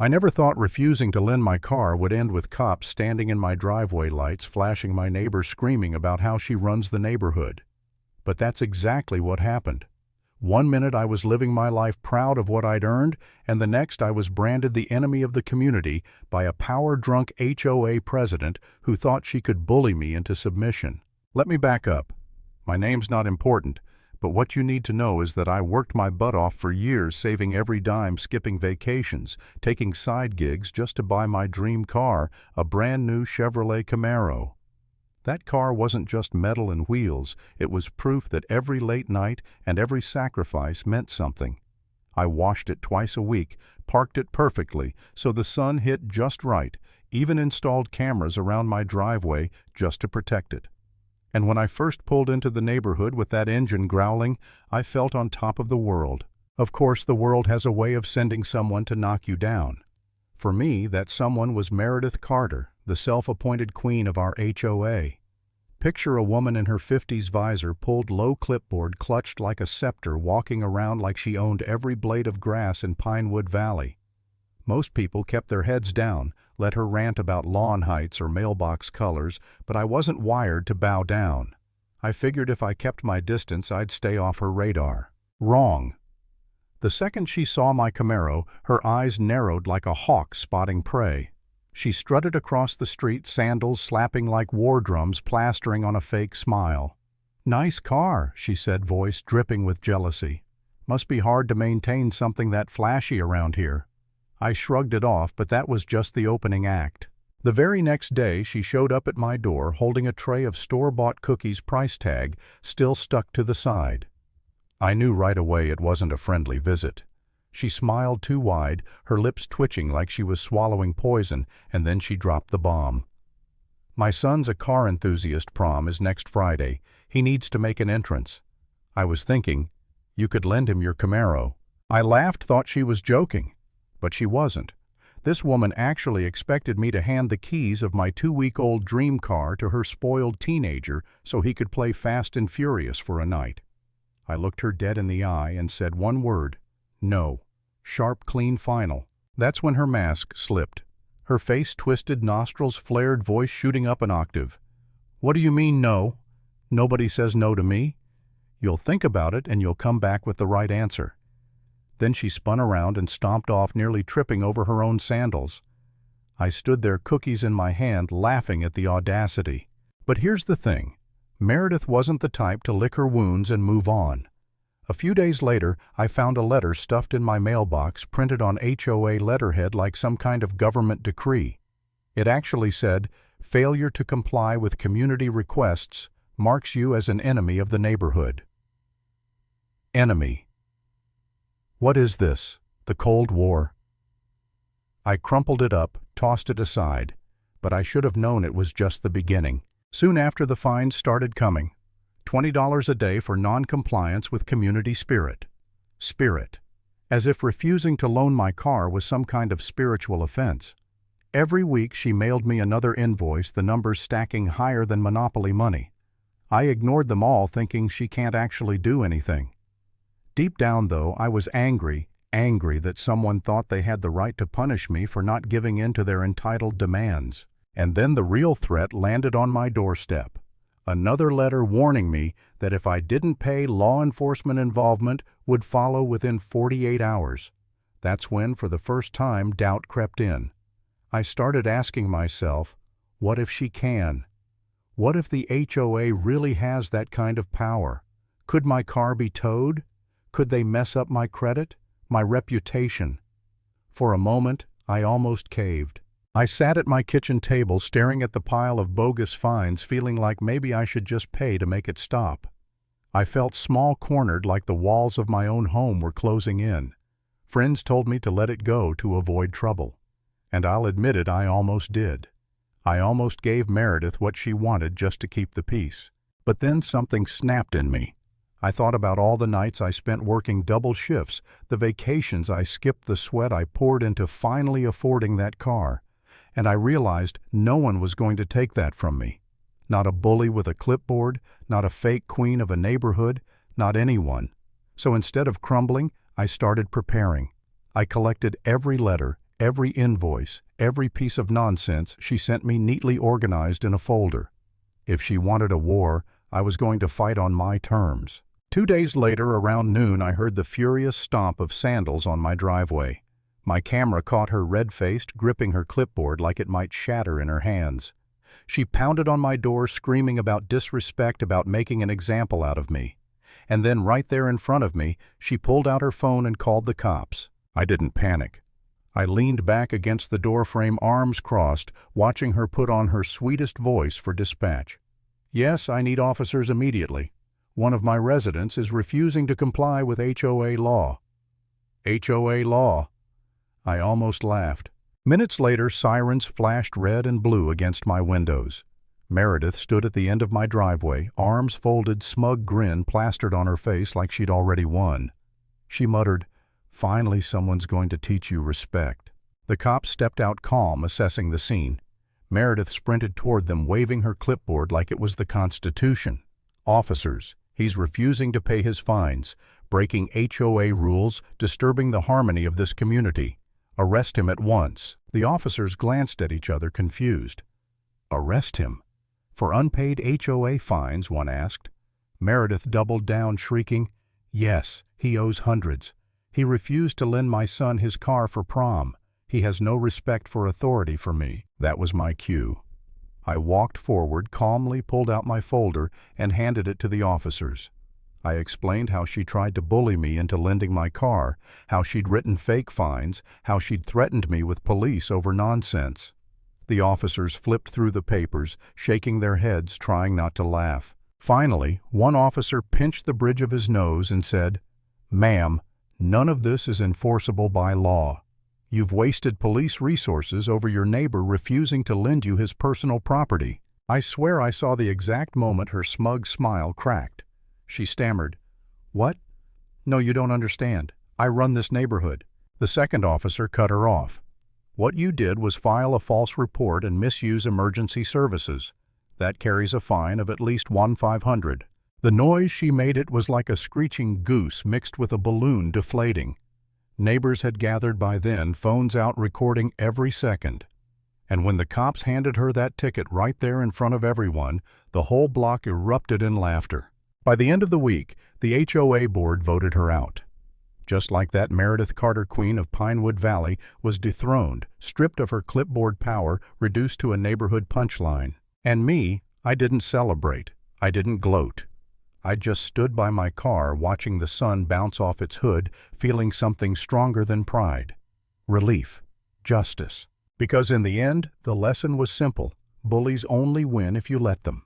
I never thought refusing to lend my car would end with cops standing in my driveway lights flashing my neighbor screaming about how she runs the neighborhood. But that's exactly what happened. One minute I was living my life proud of what I'd earned, and the next I was branded the enemy of the community by a power-drunk HOA president who thought she could bully me into submission. Let me back up. My name's not important, but what you need to know is that I worked my butt off for years saving every dime, skipping vacations, taking side gigs just to buy my dream car, a brand new Chevrolet Camaro. That car wasn't just metal and wheels, it was proof that every late night and every sacrifice meant something. I washed it twice a week, parked it perfectly so the sun hit just right, even installed cameras around my driveway just to protect it. And when I first pulled into the neighborhood with that engine growling, I felt on top of the world. Of course, the world has a way of sending someone to knock you down. For me, that someone was Meredith Carter, the self-appointed queen of our HOA. Picture a woman in her 50s, visor pulled low, clipboard clutched like a scepter, walking around like she owned every blade of grass in Pinewood Valley. Most people kept their heads down, let her rant about lawn heights or mailbox colors, but I wasn't wired to bow down. I figured if I kept my distance, I'd stay off her radar. Wrong. The second she saw my Camaro, her eyes narrowed like a hawk spotting prey. She strutted across the street, sandals slapping like war drums, plastering on a fake smile. "Nice car," she said, voice dripping with jealousy. "Must be hard to maintain something that flashy around here." I shrugged it off, but that was just the opening act. The very next day, she showed up at my door holding a tray of store-bought cookies, price tag still stuck to the side. I knew right away it wasn't a friendly visit. She smiled too wide, her lips twitching like she was swallowing poison, and then she dropped the bomb. "My son's a car enthusiast. Prom is next Friday. He needs to make an entrance." I was thinking, you could lend him your Camaro. I laughed, thought she was joking. But she wasn't. This woman actually expected me to hand the keys of my 2-week-old dream car to her spoiled teenager so he could play Fast and Furious for a night. I looked her dead in the eye and said one word: no. Sharp, clean, final. That's when her mask slipped. Her face twisted, nostrils flared, voice shooting up an octave. "What do you mean, no? Nobody says no to me. You'll think about it and you'll come back with the right answer." Then she spun around and stomped off, nearly tripping over her own sandals. I stood there, cookies in my hand, laughing at the audacity. But here's the thing. Meredith wasn't the type to lick her wounds and move on. A few days later, I found a letter stuffed in my mailbox, printed on HOA letterhead like some kind of government decree. It actually said, "Failure to comply with community requests marks you as an enemy of the neighborhood." Enemy. What is this? The Cold War? I crumpled it up, tossed it aside, but I should have known it was just the beginning. Soon after, the fines started coming. $20 a day for non-compliance with community spirit. Spirit. As if refusing to loan my car was some kind of spiritual offense. Every week she mailed me another invoice, the numbers stacking higher than Monopoly money. I ignored them all, thinking she can't actually do anything. Deep down, though, I was angry that someone thought they had the right to punish me for not giving in to their entitled demands. And then the real threat landed on my doorstep. Another letter warning me that if I didn't pay, law enforcement involvement would follow within 48 hours. That's when, for the first time, doubt crept in. I started asking myself, what if she can? What if the HOA really has that kind of power? Could my car be towed? Could they mess up my credit, my reputation? For a moment, I almost caved. I sat at my kitchen table staring at the pile of bogus fines, feeling like maybe I should just pay to make it stop. I felt small-cornered, like the walls of my own home were closing in. Friends told me to let it go to avoid trouble. And I'll admit it, I almost did. I almost gave Meredith what she wanted just to keep the peace. But then something snapped in me. I thought about all the nights I spent working double shifts, the vacations I skipped, the sweat I poured into finally affording that car. And I realized no one was going to take that from me. Not a bully with a clipboard, not a fake queen of a neighborhood, not anyone. So instead of crumbling, I started preparing. I collected every letter, Every invoice, every piece of nonsense she sent me neatly organized in a folder. If she wanted a war, I was going to fight on my terms. 2 days later, around noon, I heard the furious stomp of sandals on my driveway. My camera caught her red-faced, gripping her clipboard like it might shatter in her hands. She pounded on my door, screaming about disrespect, about making an example out of me. And then right there in front of me, she pulled out her phone and called the cops. I didn't panic. I leaned back against the doorframe, arms crossed, watching her put on her sweetest voice for dispatch. Yes, I need officers immediately. One of my residents is refusing to comply with HOA law. HOA law. I almost laughed. Minutes later, sirens flashed red and blue against my windows. Meredith stood at the end of my driveway, arms folded, smug grin plastered on her face like she'd already won. She muttered, "Finally someone's going to teach you respect." The cops stepped out calm, assessing the scene. Meredith sprinted toward them, waving her clipboard like it was the Constitution. "Officers, he's refusing to pay his fines, breaking HOA rules, disturbing the harmony of this community. Arrest him at once." The officers glanced at each other, confused. Arrest him? For unpaid HOA fines, one asked. Meredith doubled down, shrieking, "Yes, he owes hundreds. He refused to lend my son his car for prom. He has no respect for authority for me." That was my cue. I walked forward, calmly pulled out my folder, and handed it to the officers. I explained how she tried to bully me into lending my car, how she'd written fake fines, how she'd threatened me with police over nonsense. The officers flipped through the papers, shaking their heads, trying not to laugh. Finally, one officer pinched the bridge of his nose and said, "Ma'am, none of this is enforceable by law. You've wasted police resources over your neighbor refusing to lend you his personal property." I swear I saw the exact moment her smug smile cracked. She stammered, "What? No, you don't understand. I run this neighborhood." The second officer cut her off. "What you did was file a false report and misuse emergency services. That carries a fine of at least $1,500. The noise she made, it was like a screeching goose mixed with a balloon deflating. Neighbors had gathered by then, phones out recording every second. And when the cops handed her that ticket right there in front of everyone, the whole block erupted in laughter. By the end of the week, the HOA board voted her out. Just like that, Meredith Carter, Queen of Pinewood Valley, was dethroned, stripped of her clipboard power, reduced to a neighborhood punchline. And me, I didn't celebrate. I didn't gloat. I just stood by my car, watching the sun bounce off its hood, feeling something stronger than pride. Relief. Justice. Because in the end, the lesson was simple. Bullies only win if you let them.